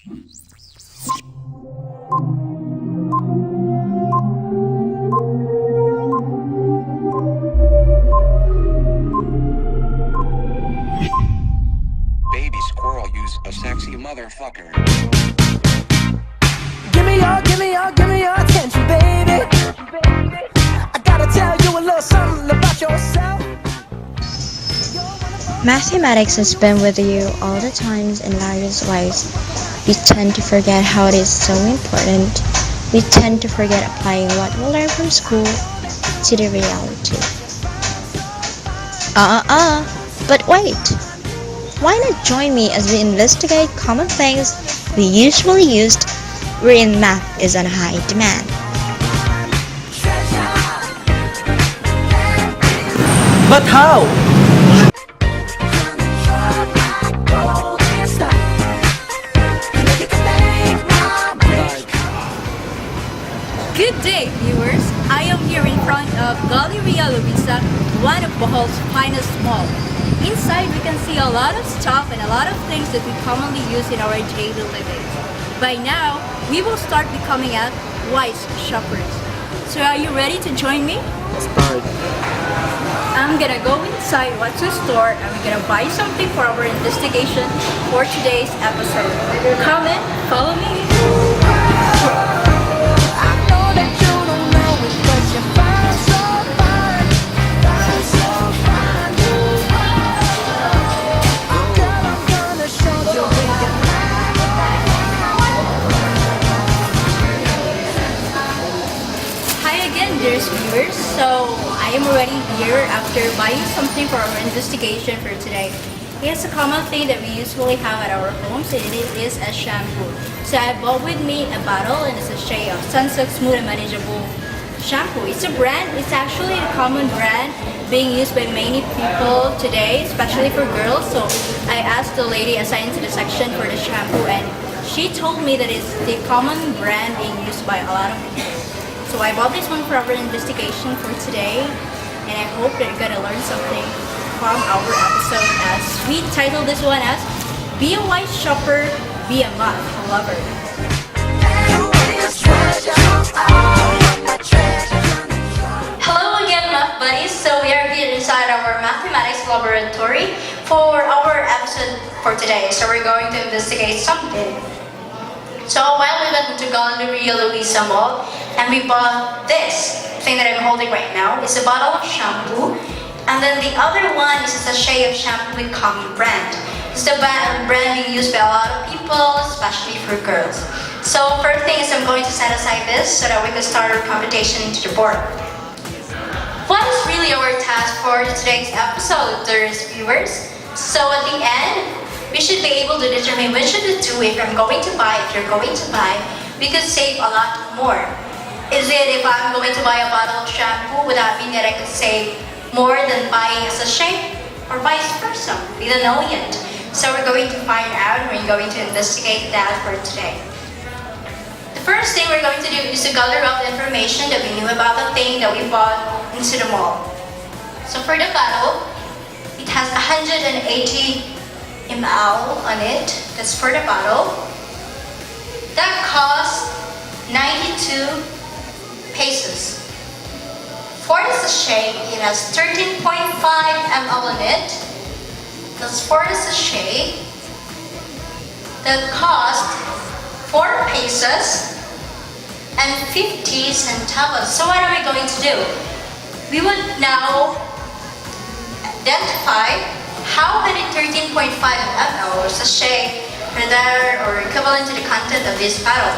Baby squirrel use a sexy motherfucker. Give me your attention, baby. I gotta tell you a little something about yourself. Mathematics has been with you all the times in various ways. We tend to forget how it is so important. We tend to forget applying what we learn from school to the reality. But wait! Why not join me as we investigate common things we usually used wherein math is on high demand? But how? Good day, viewers! I am here in front of Galleria Luisa, one of Bohol's finest malls. Inside, we can see a lot of stuff and a lot of things that we commonly use in our daily living. By now, we will start becoming a wise shoppers. So are you ready to join me? Let's start. I'm gonna go inside what's in store and we're gonna buy something for our investigation for today's episode. Come in, follow me. Viewers, so I am already here after buying something for our investigation for today. It's a common thing that we usually have at our homes, and it is a shampoo. So I bought with me a bottle and a sachet of Sunsilk Smooth and Manageable shampoo. It's a brand, it's actually a common brand being used by many people today, especially for girls. So I asked the lady assigned to the section for the shampoo and she told me that it's the common brand being used by a lot of people. So I bought this one for our investigation for today, and I hope that you're gonna learn something from our episode as we titled this one as Be a Wise Shopper, Be a Math Lover. Hello again, math buddies. So we are here inside our mathematics laboratory for our episode for today. So we're going to investigate something. So while we went to Galleria Luisa Mall and we bought this thing that I'm holding right now, it's a bottle of shampoo, and then the other one is a sachet of shampoo with common brand. It's the brand being used by a lot of people, especially for girls. So first thing is I'm going to set aside this so that we can start our computation into the board. What is really our task for today's episode, dearest viewers? So at the end, we should be able to determine which of the two, if you're going to buy, we could save a lot more. Is it if I'm going to buy a bottle of shampoo, would that mean that I could save more than buying a sachet? Or vice versa? We don't know yet. So we're going to find out and we're going to investigate that for today. The first thing we're going to do is to gather up the information that we knew about the thing that we bought into the mall. So for the bottle, it has 180 ml on it. That's for the bottle. That costs 92 pesos. For the sachet, it has 13.5 ml on it. That's for the sachet. That cost 4 pesos and 50 centavos. So what are we going to do? We would now identify how many 13.5 ml or sachet are there or equivalent to the content of this bottle.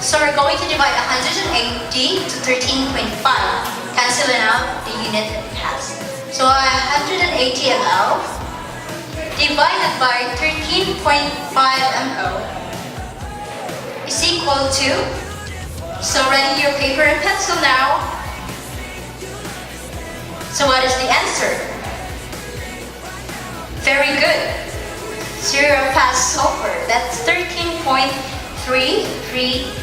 So we're going to divide 180 to 13.5, canceling out the unit that it has. So 180 ml divided by 13.5 ml is equal to, so ready your paper and pencil now. So what is the answer? Very good. Zero past sulfur. That's 13.33333.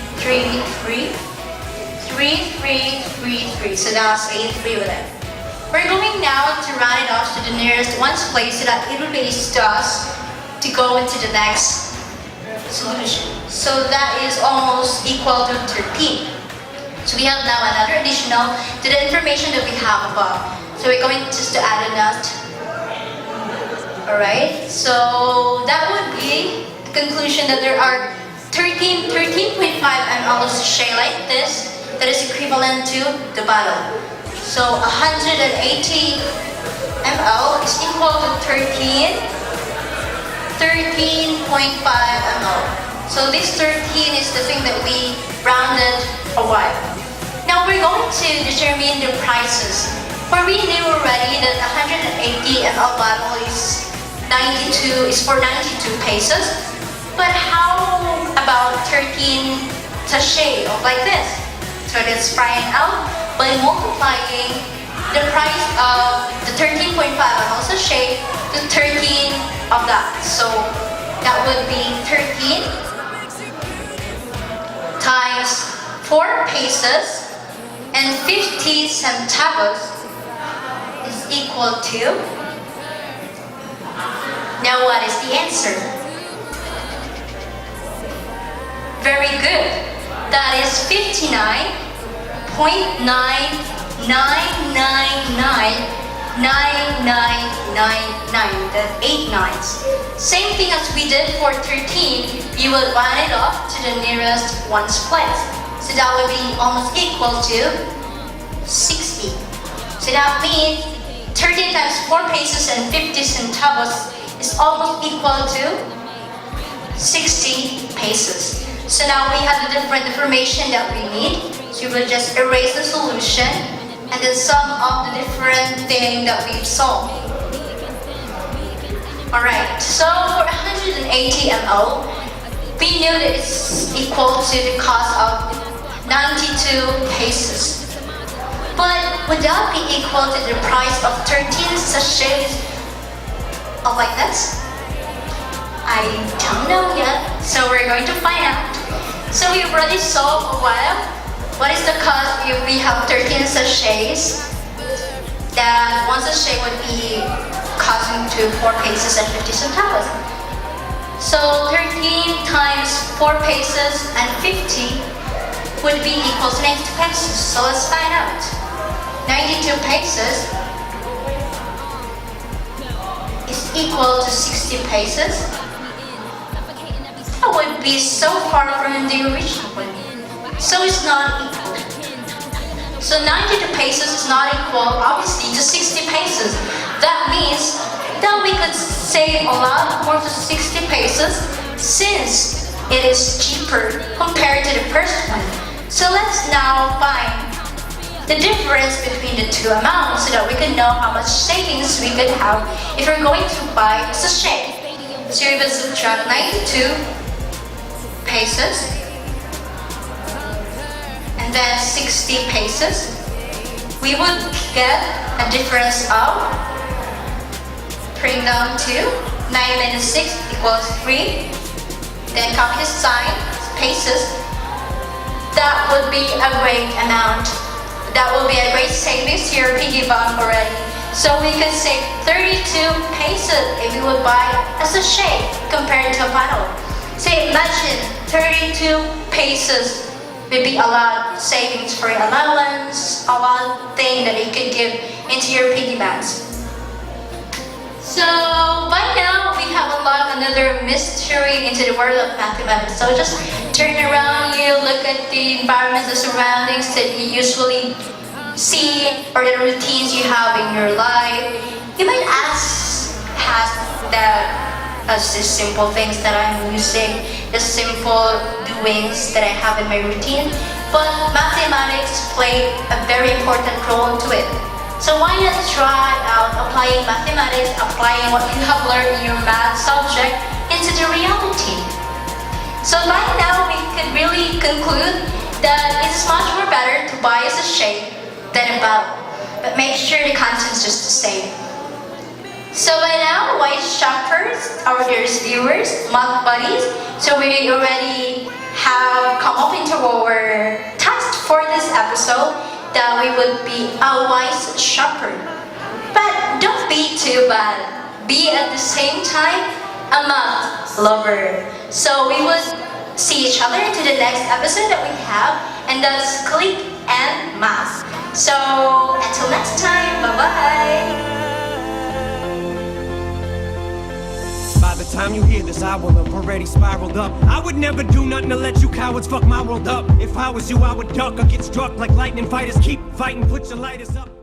So that's a 3 with it. We're going now to round it off to the nearest ones place so that it will be easy to us to go into the next solution. So that is almost equal to 13. So we have now another additional to the information that we have above. So we're going just to add a nut. Alright, so that would be the conclusion that there are 13.5 ml of sachet like this that is equivalent to the bottle. So 180 ml is equal to 13.5 ml. So this 13 is the thing that we rounded a while. Now we're going to determine the prices. For we knew already that 180 ml bottle is for 92 pesos. But how about 13 sachet of like this? So let's try it out by multiplying the price of the 13.5 ml sachet to 13 of that. So that would be 13 times 4 pesos and 50 centavos is equal to. Now what is the answer? Very good. That is 59.9999999. That's 8 nines. Same thing as we did for 13. You would round it off to the nearest ones place. So that would be almost equal to 60. So that means 13 times 4 pesos and 50 centavos is almost equal to 60 pesos. So now we have the different information that we need. So we will just erase the solution and then sum up the different thing that we've solved. Alright, so for 180 ml, we knew that it's equal to the cost of 92 pesos. But would that be equal to the price of 13 sachets of like this? I don't know yet, so we're going to find out. So we already solved a while. What is the cost if we have 13 sachets? That one sachet would be costing to 4 pesos and 50 centavos. So 13 times 4 pesos and 50 would be equal to 92 pesos. So let's find out. 92 pesos is equal to 60 pesos. That would be so far from the original one. So it's not equal. So 92 pesos is not equal, obviously, to 60 pesos. That means that we could save a lot more to 60 pesos since it is cheaper compared to the first one. So let's now find the difference between the two amounts so that we can know how much savings we could have if we're going to buy a sachet. So we will subtract 92 pesos and then 60 pesos. We would get a difference of, bring down to 9 minus 6 equals 3. Then copy the sign, pesos. That would be a great amount. That will be a great savings to your piggy bank already. So we could save 32 pesos if we would buy a sachet compared to a bottle. So imagine 32 pesos would be a lot of savings for your allowance, a lot of things that you could give into your piggy banks. So by now we have unlocked another mystery into the world of mathematics. So just turn around, you look at the environment, the surroundings that you usually see or the routines you have in your life. You might ask that as the simple things that I'm using, the simple doings that I have in my routine. But mathematics play a very important role to it. So why not try out applying mathematics, applying what you have learned in your math subject into the reality? So by now we can really conclude that it's much more better to buy a sachet than a bottle. But make sure the content's just the same. So by now, wise shoppers, our dearest viewers, math buddies, so we already have come up into our task for this episode that we would be a wise shopper. But don't be too bad. Be at the same time a math lover. So we would see each other to the next episode that we have, and that's Click and Math. So until next time, bye-bye. By the time you hear this, I will have already spiraled up. I would never do nothing to let you cowards fuck my world up. If I was you, I would duck or get struck like lightning fighters. Keep fighting, put your lighters up.